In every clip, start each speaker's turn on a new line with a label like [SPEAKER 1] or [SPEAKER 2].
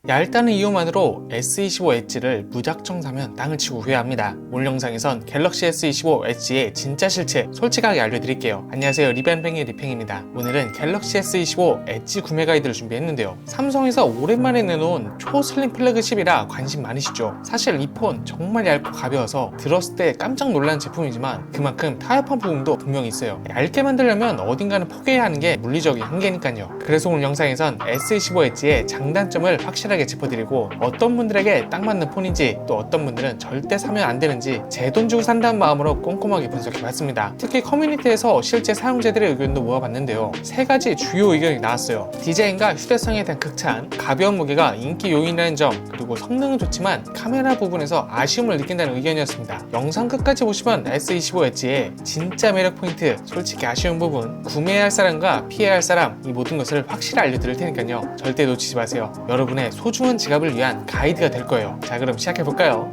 [SPEAKER 1] 얇다는 이유만으로 S25 엣지를 무작정 사면 땅을 치고 후회합니다. 오늘 영상에선 갤럭시 S25 엣지의 진짜 실체 솔직하게 알려드릴게요. 안녕하세요, 리벤뱅의 리팽입니다. 오늘은 갤럭시 S25 엣지 구매 가이드를 준비했는데요. 삼성에서 오랜만에 내놓은 초슬림 플래그십이라 관심 많으시죠? 사실 이 폰 정말 얇고 가벼워서 들었을 때 깜짝 놀라는 제품이지만 그만큼 타협한 부분도 분명히 있어요. 얇게 만들려면 어딘가는 포기해야 하는 게 물리적인 한계니까요. 그래서 오늘 영상에선 S25 엣지의 장단점을 확실하게 짚어드리고 어떤 분들에게 딱 맞는 폰인지, 또 어떤 분들은 절대 사면 안 되는지 제 돈 주고 산다는 마음으로 꼼꼼하게 분석해봤습니다. 특히 커뮤니티에서 실제 사용자들의 의견도 모아봤는데요. 세 가지 주요 의견이 나왔어요. 디자인과 휴대성에 대한 극찬, 가벼운 무게가 인기 요인이라는 점, 그리고 성능은 좋지만 카메라 부분에서 아쉬움을 느낀다는 의견이었습니다. 영상 끝까지 보시면 S25 엣지의 진짜 매력 포인트, 솔직히 아쉬운 부분, 구매해야 할 사람과 피해야 할 사람, 이 모든 것을 확실히 알려드릴 테니까요. 절대 놓치지 마세요. 여러분의 소중한 지갑을 위한 가이드가 될 거예요. 자, 그럼 시작해볼까요?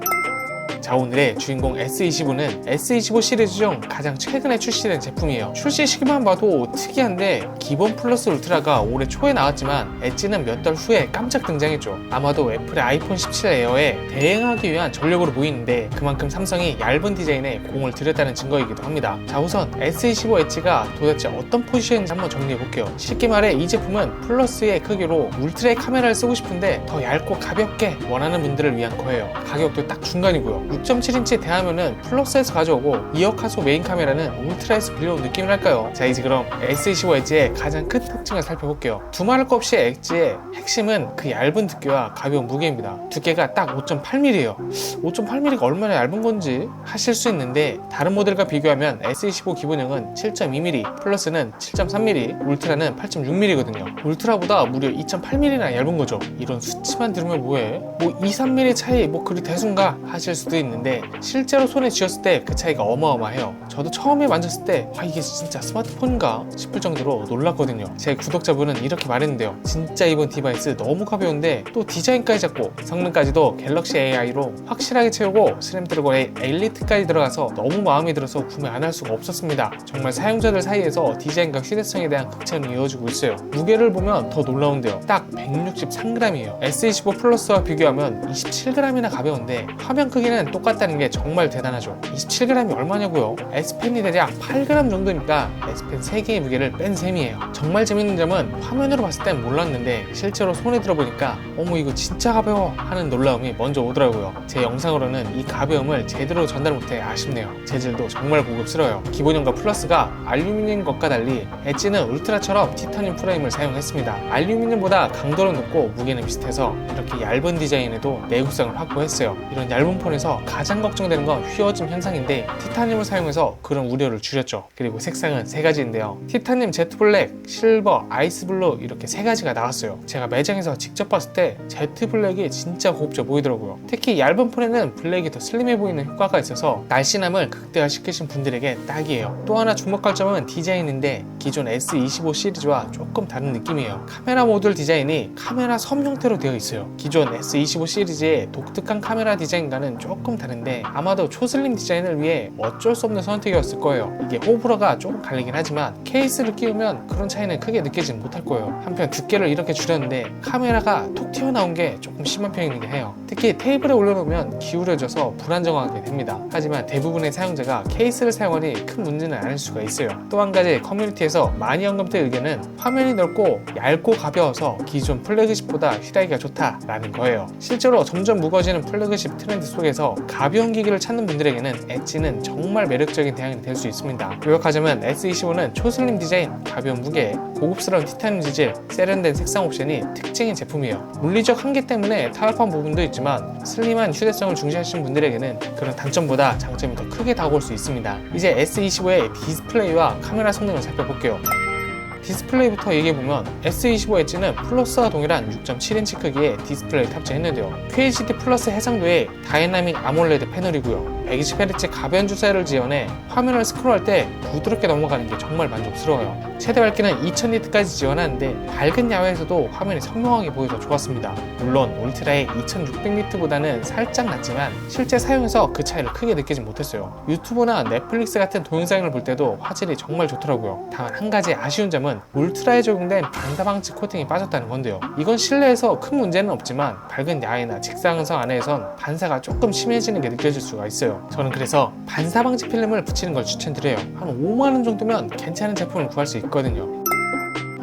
[SPEAKER 1] 자, 오늘의 주인공 S25는 S25 시리즈 중 가장 최근에 출시된 제품이에요. 출시 시기만 봐도 특이한데 기본 플러스 울트라가 올해 초에 나왔지만 엣지는 몇 달 후에 깜짝 등장했죠. 아마도 애플의 아이폰 17 에어에 대응하기 위한 전력으로 보이는데 그만큼 삼성이 얇은 디자인에 공을 들였다는 증거이기도 합니다. 자, 우선 S25 엣지가 도대체 어떤 포지션인지 한번 정리해볼게요. 쉽게 말해 이 제품은 플러스의 크기로 울트라의 카메라를 쓰고 싶은데 더 얇고 가볍게 원하는 분들을 위한 거예요. 가격도 딱 중간이고요. 6.7인치 대화면은 플러스에서 가져오고 2억 화소 메인 카메라는 울트라에서 빌려온 느낌이랄까요? 자, 이제 그럼 S25 엣지의 가장 큰 특징을 살펴볼게요. 두말할 것 없이 엣지의 핵심은 그 얇은 두께와 가벼운 무게입니다. 두께가 딱 5.8mm예요. 5.8mm가 얼마나 얇은 건지 하실 수 있는데 다른 모델과 비교하면 S25 기본형은 7.2mm, 플러스는 7.3mm, 울트라는 8.6mm거든요. 울트라보다 무려 2.8mm나 얇은 거죠. 이런 수치만 들으면 뭐해? 뭐 2, 3mm 차이 뭐 그리 대순가 하실 수도 있는데 실제로 손에 쥐었을 때 그 차이가 어마어마해요. 저도 처음에 만졌을 때 이게 진짜 스마트폰인가 싶을 정도로 놀랐거든요. 제 구독자분은 이렇게 말했는데요. 진짜 이번 디바이스 너무 가벼운데 또 디자인까지 잡고 성능까지도 갤럭시 AI로 확실하게 채우고 스냅드래곤 엘리트까지 들어가서 너무 마음에 들어서 구매 안 할 수가 없었습니다. 정말 사용자들 사이에서 디자인과 휴대성에 대한 극찬이 이어지고 있어요. 무게를 보면 더 놀라운데요. 딱 163g이에요. S25 플러스와 비교하면 27g이나 가벼운데 화면 크기는 똑같다는 게 정말 대단하죠. 27g이 얼마냐고요? S펜이 대략 8g 정도니까 S펜 3개의 무게를 뺀 셈이에요. 정말 재밌는 점은 화면으로 봤을 땐 몰랐는데 실제로 손에 들어보니까 어머 이거 진짜 가벼워 하는 놀라움이 먼저 오더라고요. 제 영상으로는 이 가벼움을 제대로 전달 못해 아쉽네요. 재질도 정말 고급스러워요. 기본형과 플러스가 알루미늄 것과 달리 엣지는 울트라처럼 티타늄 프레임을 사용했습니다. 알루미늄보다 강도는 높고 무게는 비슷해서 이렇게 얇은 디자인에도 내구성을 확보했어요. 이런 얇은 폰에서 가장 걱정되는 건 휘어짐 현상인데 티타늄을 사용해서 그런 우려를 줄였죠. 그리고 색상은 세 가지인데요. 티타늄 제트 블랙, 실버, 아이스 블루 이렇게 세 가지가 나왔어요. 제가 매장에서 직접 봤을 때 제트 블랙이 진짜 고급져 보이더라고요. 특히 얇은 폰에는 블랙이 더 슬림해 보이는 효과가 있어서 날씬함을 극대화시키신 분들에게 딱이에요. 또 하나 주목할 점은 디자인인데 기존 S25 시리즈와 조금 다른 느낌이에요. 카메라 모듈 디자인이 카메라 섬 형태로 되어 있어요. 기존 S25 시리즈의 독특한 카메라 디자인과는 조금 다른데 아마도 초슬림 디자인을 위해 어쩔 수 없는 선택이었을 거예요. 이게 호불호가 조금 갈리긴 하지만 케이스를 끼우면 그런 차이는 크게 느끼진 못할 거예요. 한편 두께를 이렇게 줄였는데 카메라가 톡 튀어나온 게 조금 심한 편이긴 해요. 특히 테이블에 올려놓으면 기울여져서 불안정하게 됩니다. 하지만 대부분의 사용자가 케이스를 사용하니 큰 문제는 아닐 수가 있어요. 또 한 가지 커뮤니티에서 많이 언급된 의견은 화면이 넓고 얇고 가벼워서 기존 플래그십보다 휘다기가 좋다라는 거예요. 실제로 점점 무거워지는 플래그십 트렌드 속에서 가벼운 기기를 찾는 분들에게는 엣지는 정말 매력적인 대안이 될 수 있습니다. 요약하자면 S25는 초슬림 디자인, 가벼운 무게, 고급스러운 티타늄 재질, 세련된 색상 옵션이 특징인 제품이에요. 물리적 한계 때문에 타협한 부분도 있지만 슬림한 휴대성을 중시하시는 분들에게는 그런 단점보다 장점이 더 크게 다가올 수 있습니다. 이제 S25의 디스플레이와 카메라 성능을 살펴볼게요. 디스플레이부터 얘기해보면 S25 엣지는 플러스와 동일한 6.7인치 크기의 디스플레이를 탑재했는데요. QHD 플러스 해상도의 다이나믹 아몰레드 패널이고요. 120Hz 가변 주사를 지원해 화면을 스크롤할 때 부드럽게 넘어가는 게 정말 만족스러워요. 최대 밝기는 2000니트까지 지원하는데 밝은 야외에서도 화면이 선명하게 보여서 좋았습니다. 물론 울트라의 2600니트보다는 살짝 낮지만 실제 사용에서 그 차이를 크게 느끼지 못했어요. 유튜브나 넷플릭스 같은 동영상을 볼 때도 화질이 정말 좋더라고요. 다만 한 가지 아쉬운 점은 이유는 울트라에 적용된 반사방지 코팅이 빠졌다는 건데요. 이건 실내에서 큰 문제는 없지만 밝은 야외나 직사광선 안에선 반사가 조금 심해지는 게 느껴질 수가 있어요. 저는 그래서 반사방지 필름을 붙이는 걸 추천드려요. 한 5만원 정도면 괜찮은 제품을 구할 수 있거든요.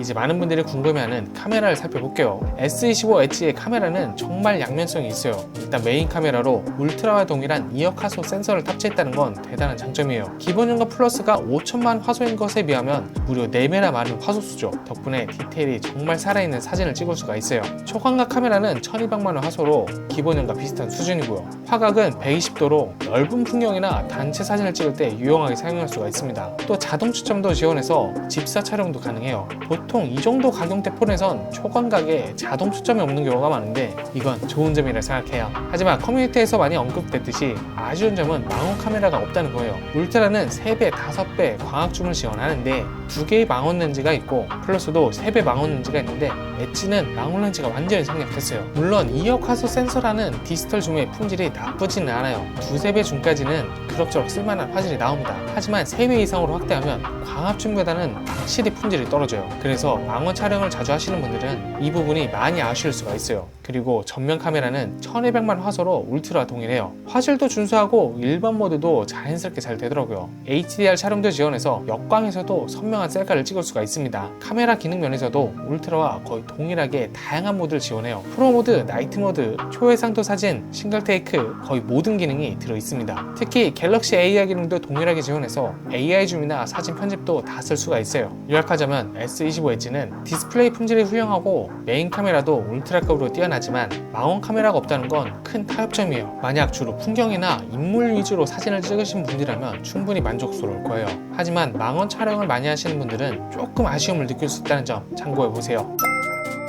[SPEAKER 1] 이제 많은 분들이 궁금해하는 카메라를 살펴볼게요. S25H의 카메라는 정말 양면성이 있어요. 일단 메인 카메라로 울트라와 동일한 2억 화소 센서를 탑재했다는 건 대단한 장점이에요. 기본형과 플러스가 5천만 화소인 것에 비하면 무려 4배나 많은 화소수죠. 덕분에 디테일이 정말 살아있는 사진을 찍을 수가 있어요. 초광각 카메라는 1200만 화소로 기본형과 비슷한 수준이고요. 화각은 120도로 넓은 풍경이나 단체 사진을 찍을 때 유용하게 사용할 수가 있습니다. 또 자동 추첨도 지원해서 집사 촬영도 가능해요. 보통 이 정도 가격대 폰에선 초광각에 자동 초점이 없는 경우가 많은데 이건 좋은 점이라 생각해요. 하지만 커뮤니티에서 많이 언급됐듯이 아쉬운 점은 망원 카메라가 없다는 거예요. 울트라는 3배, 5배 광학줌을 지원하는데 2개의 망원 렌즈가 있고 플러스도 3배 망원 렌즈가 있는데 엣지는 망원 렌즈가 완전히 생략됐어요. 물론 2억 화소 센서라는 디지털 줌의 품질이 나쁘지는 않아요. 2~3배 줌까지는 그럭저럭 쓸만한 화질이 나옵니다. 하지만 3배 이상으로 확대하면 광합줌보다는 확실히 품질이 떨어져요. 그래서 망원 촬영을 자주 하시는 분들은 이 부분이 많이 아쉬울 수가 있어요. 그리고 전면 카메라는 1200만 화소로 울트라 동일해요. 화질도 준수하고 일반 모드도 자연스럽게 잘 되더라고요. HDR 촬영도 지원해서 역광에서도 선명한 셀카를 찍을 수가 있습니다. 카메라 기능 면에서도 울트라와 거의 동일하게 다양한 모드를 지원해요. 프로 모드, 나이트 모드, 초해상도 사진, 싱글 테이크 거의 모든 기능이 들어있습니다. 특히 갤럭시 AI 기능도 동일하게 지원해서 AI 줌이나 사진 편집도 다 쓸 수가 있어요. 요약하자면 S25H는 디스플레이 품질이 훌륭하고 메인 카메라도 울트라급으로 뛰어나지만 망원 카메라가 없다는 건 큰 타협점이에요. 만약 주로 풍경이나 인물 위주로 사진을 찍으신 분이라면 충분히 만족스러울 거예요. 하지만 망원 촬영을 많이 하시는 분들은 조금 아쉬움을 느낄 수 있다는 점 참고해보세요.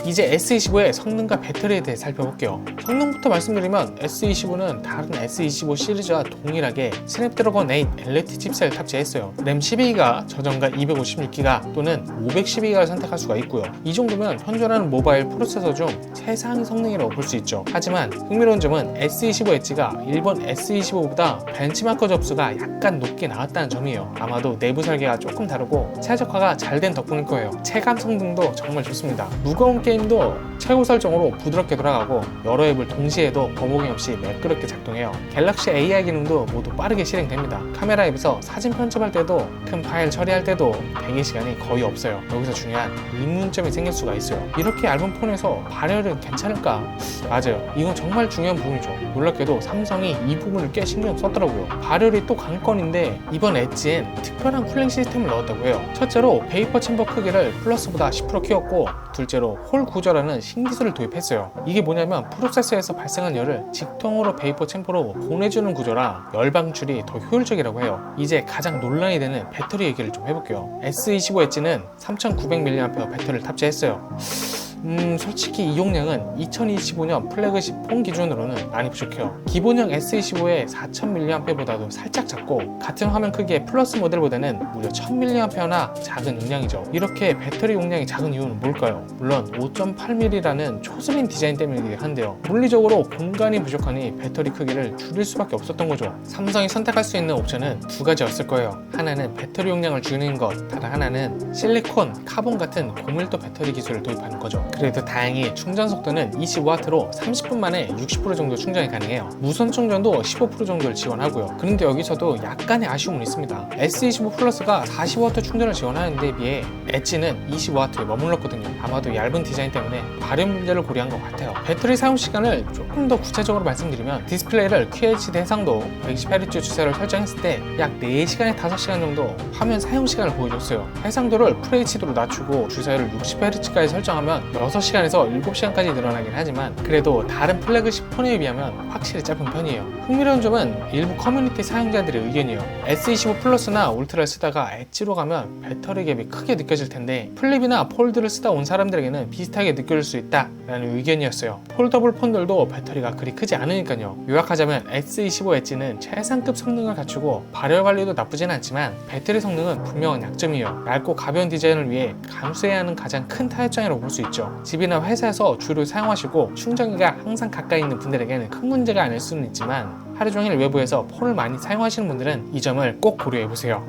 [SPEAKER 1] 이제 S25의 성능과 배터리에 대해 살펴볼게요. 성능부터 말씀드리면 S25는 다른 S25 시리즈와 동일하게 스냅드래곤 8 LTE 칩셋을 탑재했어요. 램 12기가, 저장가 256기가 또는 512기가를 선택할 수가 있고요. 이 정도면 현존하는 모바일 프로세서 중 최상위 성능이라고 볼 수 있죠. 하지만 흥미로운 점은 S25H가 일본 S25보다 벤치마크 접수가 약간 높게 나왔다는 점이에요. 아마도 내부 설계가 조금 다르고 최적화가 잘 된 덕분일 거예요. 체감 성능도 정말 좋습니다. 무거운 게임도 최고 설정으로 부드럽게 돌아가고 여러 앱을 동시에 해도 버벅이 없이 매끄럽게 작동해요. 갤럭시 AI 기능도 모두 빠르게 실행됩니다. 카메라 앱에서 사진 편집할 때도 큰 파일 처리할 때도 대기 시간이 거의 없어요. 여기서 중요한 의문점이 생길 수가 있어요. 이렇게 얇은 폰에서 발열은 괜찮을까? 맞아요. 이건 정말 중요한 부분이죠. 놀랍게도 삼성이 이 부분을 꽤 신경 썼더라고요. 발열이 또 관건인데 이번 엣지엔 특별한 쿨링 시스템을 넣었다고 해요. 첫째로 베이퍼 챔버 크기를 플러스보다 10% 키웠고 둘째로 홀 구조라는 신기술을 도입했어요. 이게 뭐냐면 프로세서에서 발생한 열을 직통으로 베이퍼 챔버로 보내주는 구조라 열 방출이 더 효율적이라고 해요. 이제 가장 논란이 되는 배터리 얘기를 좀 해볼게요. S25 엣지는 3900mAh 배터리를 탑재했어요. 솔직히 이 용량은 2025년 플래그십 폰 기준으로는 많이 부족해요. 기본형 S25의 4000mAh보다도 살짝 작고 같은 화면 크기의 플러스 모델보다는 무려 1000mAh나 작은 용량이죠. 이렇게 배터리 용량이 작은 이유는 뭘까요? 물론 5.8mm라는 초슬림 디자인 때문이긴 한데요. 물리적으로 공간이 부족하니 배터리 크기를 줄일 수밖에 없었던 거죠. 삼성이 선택할 수 있는 옵션은 두 가지였을 거예요. 하나는 배터리 용량을 줄이는 것, 다른 하나는 실리콘, 카본 같은 고밀도 배터리 기술을 도입하는 거죠. 그래도 다행히 충전 속도는 25W로 30분 만에 60% 정도 충전이 가능해요. 무선 충전도 15% 정도를 지원하고요. 그런데 여기서도 약간의 아쉬움은 있습니다. S25 플러스가 40W 충전을 지원하는 데 비해 엣지는 20W에 머물렀거든요. 아마도 얇은 디자인 때문에 발열 문제를 고려한 것 같아요. 배터리 사용 시간을 조금 더 구체적으로 말씀드리면 디스플레이를 QHD 해상도 120Hz 주사를 설정했을 때 약 4시간에 5시간 정도 화면 사용 시간을 보여줬어요. 해상도를 FHD로 낮추고 주사율을 60Hz까지 설정하면 6시간에서 7시간까지 늘어나긴 하지만 그래도 다른 플래그십 폰에 비하면 확실히 짧은 편이에요. 흥미로운 점은 일부 커뮤니티 사용자들의 의견이에요. S25 플러스나 울트라를 쓰다가 엣지로 가면 배터리 갭이 크게 느껴질 텐데 플립이나 폴드를 쓰다 온 사람들에게는 비슷하게 느껴질 수 있다 라는 의견이었어요. 폴더블 폰들도 배터리가 그리 크지 않으니까요. 요약하자면 S25 엣지는 최상급 성능을 갖추고 발열 관리도 나쁘진 않지만 배터리 성능은 분명한 약점이에요. 얇고 가벼운 디자인을 위해 감수해야 하는 가장 큰 타협점이라고 볼 수 있죠. 집이나 회사에서 주로 사용하시고 충전기가 항상 가까이 있는 분들에게는 큰 문제가 아닐 수는 있지만 하루 종일 외부에서 폰을 많이 사용하시는 분들은 이 점을 꼭 고려해보세요.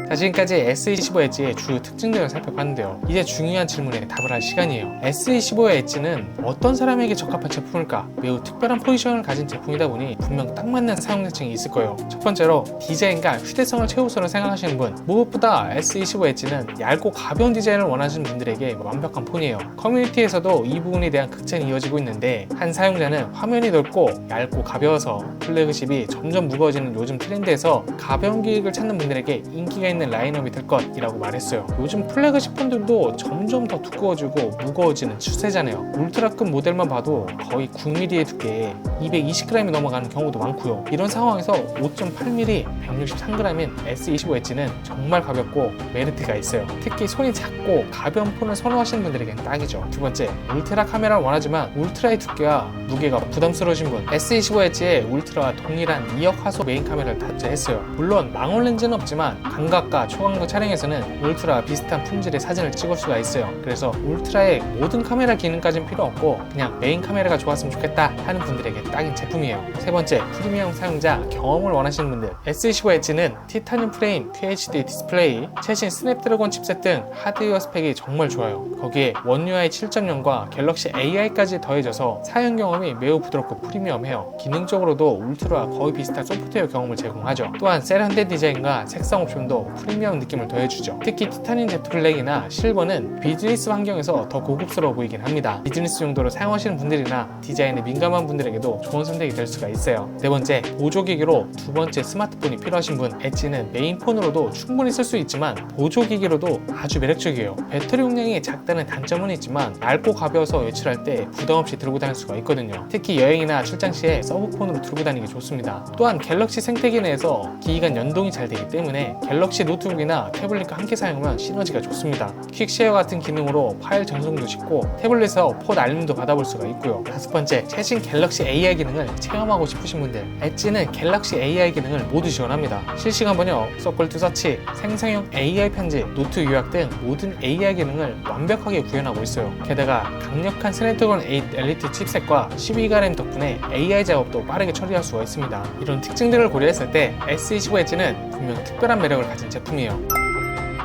[SPEAKER 1] 자, 지금까지 S25 엣지의 주요 특징들을 살펴봤는데요. 이제 중요한 질문에 답을 할 시간이에요. S25 엣지는 어떤 사람에게 적합한 제품일까? 매우 특별한 포지션을 가진 제품이다 보니 분명 딱 맞는 사용자층이 있을 거예요. 첫 번째로 디자인과 휴대성을 최우선으로 생각하시는 분, 무엇보다 S25 엣지는 얇고 가벼운 디자인을 원하시는 분들에게 완벽한 폰이에요. 커뮤니티에서도 이 부분에 대한 극찬이 이어지고 있는데, 한 사용자는 화면이 넓고 얇고 가벼워서 플래그십이 점점 무거워지는 요즘 트렌드에서 가벼운 기획을 찾는 분들에게 인기가 있는 라인업이 될 것이라고 말했어요. 요즘 플래그십 폰들도 점점 더 두꺼워지고 무거워지는 추세잖아요. 울트라급 모델만 봐도 거의 9mm의 두께에 220g이 넘어가는 경우도 많고요. 이런 상황에서 5.8mm 163g인 S25 엣지는 정말 가볍고 메리트가 있어요. 특히 손이 작고 가벼운 폰을 선호하시는 분들에겐 딱이죠. 두 번째, 울트라 카메라를 원하지만 울트라의 두께와 무게가 부담스러우신 분, S25 엣지에 울트라와 동일한 2억 화소 메인 카메라를 탑재했어요. 물론 망원 렌즈는 없지만 광각과 초강도 촬영에서는 울트라와 비슷한 품질의 사진을 찍을 수가 있어요. 그래서 울트라의 모든 카메라 기능까지는 필요 없고 그냥 메인 카메라가 좋았으면 좋겠다 하는 분들에게 딱인 제품이에요. 세 번째, 프리미엄 사용자 경험을 원하시는 분들, S25 엣지는 티타늄 프레임, QHD 디스플레이, 최신 스냅드래곤 칩셋 등 하드웨어 스펙이 정말 좋아요. 거기에 원 UI 7.0과 갤럭시 AI까지 더해져서 사용 경험이 매우 부드럽고 프리미엄해요. 기능적으로도 울트라와 거의 비슷한 소프트웨어 경험을 제공하죠. 또한 세련된 디자인과 색상 옵션도 프리미엄 느낌을 더해주죠. 특히 티타늄 제트 블랙이나 실버는 비즈니스 환경에서 더 고급스러워 보이긴 합니다. 비즈니스 용도로 사용하시는 분들이나 디자인에 민감한 분들에게도 좋은 선택이 될 수가 있어요. 네 번째, 보조기기로 두 번째 스마트폰이 필요하신 분, 엣지는 메인폰으로도 충분히 쓸 수 있지만 보조기기로도 아주 매력적이에요. 배터리 용량이 작다는 단점은 있지만 얇고 가벼워서 외출할 때 부담 없이 들고 다닐 수가 있거든요. 특히 여행이나 출장 시에 서브폰으로 들고 다니기 좋습니다. 또한 갤럭시 생태계 내에서 기기간 연동이 잘 되기 때문에 갤럭시 노트북이나 태블릿과 함께 사용하면 시너지가 좋습니다. 퀵쉐어 같은 기능으로 파일 전송도 쉽고 태블릿에서 폰 알림도 받아볼 수가 있고요. 다섯 번째, 최신 갤럭시 AI 기능을 체험하고 싶으신 분들, 엣지는 갤럭시 AI 기능을 모두 지원합니다. 실시간 번역, 서클 투 서치, 생성형 AI 편집, 노트 요약 등 모든 AI 기능을 완벽하게 구현하고 있어요. 게다가 강력한 스냅드래곤 8 엘리트 칩셋과 12기가 램 덕분에 AI 작업도 빠르게 처리할 수가 있습니다. 이런 특징들을 고려했을 때 S25 엣지는 분명 특별한 매력을 가진 제품이에요.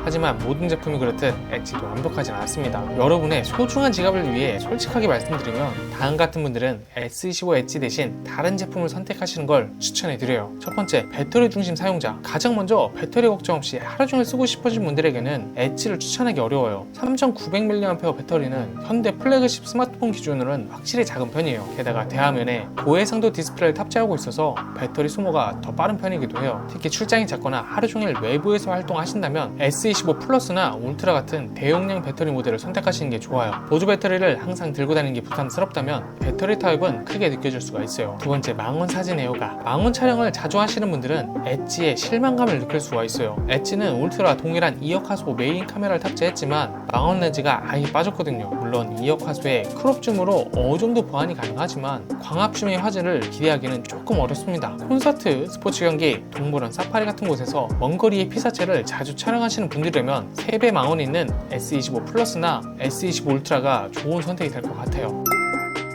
[SPEAKER 1] 하지만 모든 제품이 그렇듯 엣지도 완벽하진 않습니다. 여러분의 소중한 지갑을 위해 솔직하게 말씀드리면 다음 같은 분들은 S25 엣지 대신 다른 제품을 선택하시는 걸 추천해드려요. 첫 번째, 배터리 중심 사용자. 가장 먼저 배터리 걱정 없이 하루 종일 쓰고 싶으신 분들에게는 엣지를 추천하기 어려워요. 3900mAh 배터리는 현대 플래그십 스마트폰 기준으로는 확실히 작은 편이에요. 게다가 대화면에 고해상도 디스플레이를 탑재하고 있어서 배터리 소모가 더 빠른 편이기도 해요. 특히 출장이 잦거나 하루 종일 외부에서 활동하신다면 S25 플러스나 울트라 같은 대용량 배터리 모델을 선택하시는 게 좋아요. 보조 배터리를 항상 들고 다니는 게 부담스럽다면 배터리 타입은 크게 느껴질 수가 있어요. 두 번째, 망원 사진 애호가. 망원 촬영을 자주 하시는 분들은 엣지의 실망감을 느낄 수가 있어요. 엣지는 울트라 동일한 2억 화소 메인 카메라를 탑재했지만 망원 렌즈가 아예 빠졌거든요. 물론 2억 화소의 크롭 줌으로 어느 정도 보완이 가능하지만 광합 줌의 화질을 기대하기는 조금 어렵습니다. 콘서트, 스포츠 경기, 동물원, 사파리 같은 곳에서 먼 거리의 피사체를 자주 촬영하시는 분들이라면 3배 망원이 있는 S25 플러스나 S25 울트라가 좋은 선택이 될 것 같아요.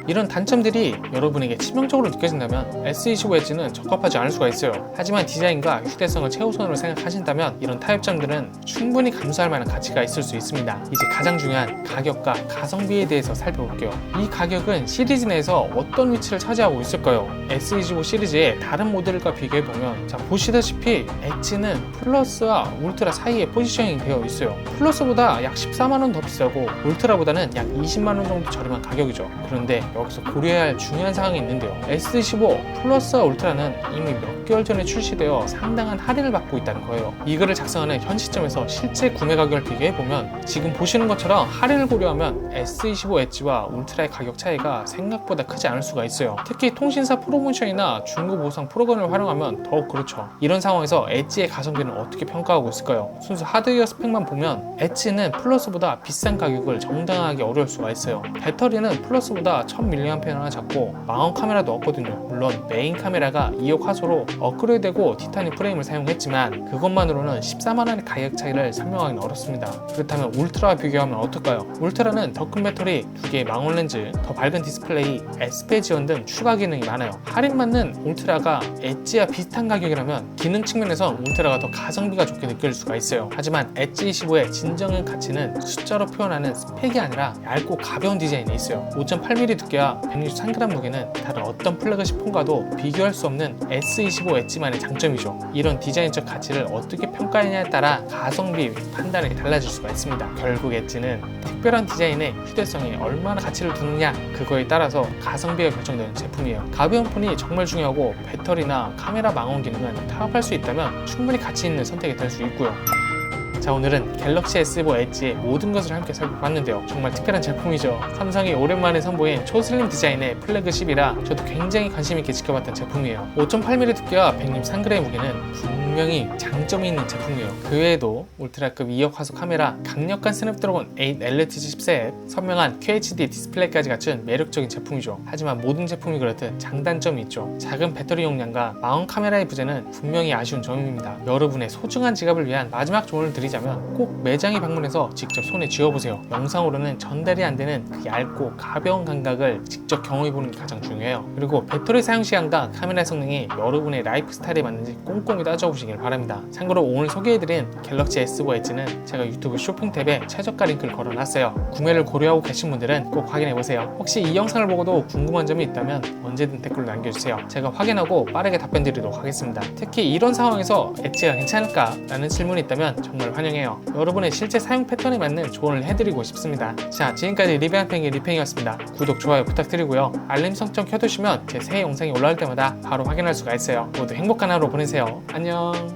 [SPEAKER 1] 이런 단점들이 여러분에게 치명적으로 느껴진다면 S25 엣지는 적합하지 않을 수가 있어요. 하지만 디자인과 휴대성을 최우선으로 생각하신다면 이런 타협점들은 충분히 감수할 만한 가치가 있을 수 있습니다. 이제 가장 중요한 가격과 가성비에 대해서 살펴볼게요. 이 가격은 시리즈 내에서 어떤 위치를 차지하고 있을까요? S25 시리즈의 다른 모델과 비교해보면, 자, 보시다시피 엣지는 플러스와 울트라 사이에 포지셔닝이 되어 있어요. 플러스보다 약 14만원 더 비싸고 울트라보다는 약 20만원 정도 저렴한 가격이죠. 그런데 여기서 고려해야 할 중요한 사항이 있는데요. S25 플러스와 울트라는 이미 몇 개월 전에 출시되어 상당한 할인을 받고 있다는 거예요. 이 글을 작성하는 현 시점에서 실제 구매 가격을 비교해보면 지금 보시는 것처럼 할인을 고려하면 S25 엣지와 울트라의 가격 차이가 생각보다 크지 않을 수가 있어요. 특히 통신사 프로모션이나 중고 보상 프로그램을 활용하면 더욱 그렇죠. 이런 상황에서 엣지의 가성비는 어떻게 평가하고 있을까요? 순수 하드웨어 스펙만 보면 엣지는 플러스보다 비싼 가격을 정당하기 어려울 수가 있어요. 배터리는 플러스보다 1000 30mAh나 잡고 망원 카메라도 없거든요. 물론 메인 카메라가 2억 화소로 업그레이드되고 티타늄 프레임을 사용했지만 그것만으로는 14만원의 가격 차이를 설명하기는 어렵습니다. 그렇다면 울트라와 비교하면 어떨까요? 울트라는 더 큰 배터리, 2개의 망원 렌즈, 더 밝은 디스플레이, S페 지원 등 추가 기능이 많아요. 할인 받는 울트라가 엣지와 비슷한 가격이라면 기능 측면에선 울트라가 더 가성비가 좋게 느낄 수가 있어요. 하지만 엣지 25의 진정한 가치는 숫자로 표현하는 스펙이 아니라 얇고 가벼운 디자인에 있어요. 5.8mm 두께와 163g 무게는 다른 어떤 플래그십 폰과도 비교할 수 없는 S25 엣지만의 장점이죠. 이런 디자인적 가치를 어떻게 평가하느냐에 따라 가성비 판단이 달라질 수가 있습니다. 결국 엣지는 특별한 디자인에 휴대성에 얼마나 가치를 두느냐, 그거에 따라서 가성비가 결정되는 제품이에요. 가벼운 폰이 정말 중요하고 배터리나 카메라 망원 기능은 타협할 수 있다면 충분히 가치 있는 선택이 될 수 있고요. 자, 오늘은 갤럭시 S25 엣지의 모든 것을 함께 살펴봤는데요. 정말 특별한 제품이죠. 삼성이 오랜만에 선보인 초슬림 디자인의 플래그십이라 저도 굉장히 관심있게 지켜봤던 제품이에요. 5.8mm 두께와 163g의 무게는 분명히 장점이 있는 제품이에요. 그 외에도 울트라급 2억 화소 카메라, 강력한 스냅드래곤 8 LTE 칩셋, 선명한 QHD 디스플레이까지 갖춘 매력적인 제품이죠. 하지만 모든 제품이 그렇듯 장단점이 있죠. 작은 배터리 용량과 망원 카메라의 부재는 분명히 아쉬운 점입니다. 여러분의 소중한 지갑을 위한 마지막 조언을 드리자면 꼭 매장에 방문해서 직접 손에 쥐어보세요. 영상으로는 전달이 안 되는 그 얇고 가벼운 감각을 직접 경험해보는 게 가장 중요해요. 그리고 배터리 사용 시간과 카메라 성능이 여러분의 라이프 스타일에 맞는지 꼼꼼히 따져보시길 바랍니다. 참고로 오늘 소개해드린 갤럭시 S5 엣지는 제가 유튜브 쇼핑 탭에 최저가 링크를 걸어놨어요. 구매를 고려하고 계신 분들은 꼭 확인해보세요. 혹시 이 영상을 보고도 궁금한 점이 있다면 언제든 댓글로 남겨주세요. 제가 확인하고 빠르게 답변 드리도록 하겠습니다. 특히 이런 상황에서 엣지가 괜찮을까? 라는 질문이 있다면 정말 환영해요. 여러분의 실제 사용 패턴에 맞는 조언을 해드리고 싶습니다. 자, 지금까지 리뷰한팽의 리팽이었습니다. 구독, 좋아요 부탁드리고요. 알림 설정 켜두시면 제 새 영상이 올라올 때마다 바로 확인할 수가 있어요. 모두 행복한 하루 보내세요. 안녕.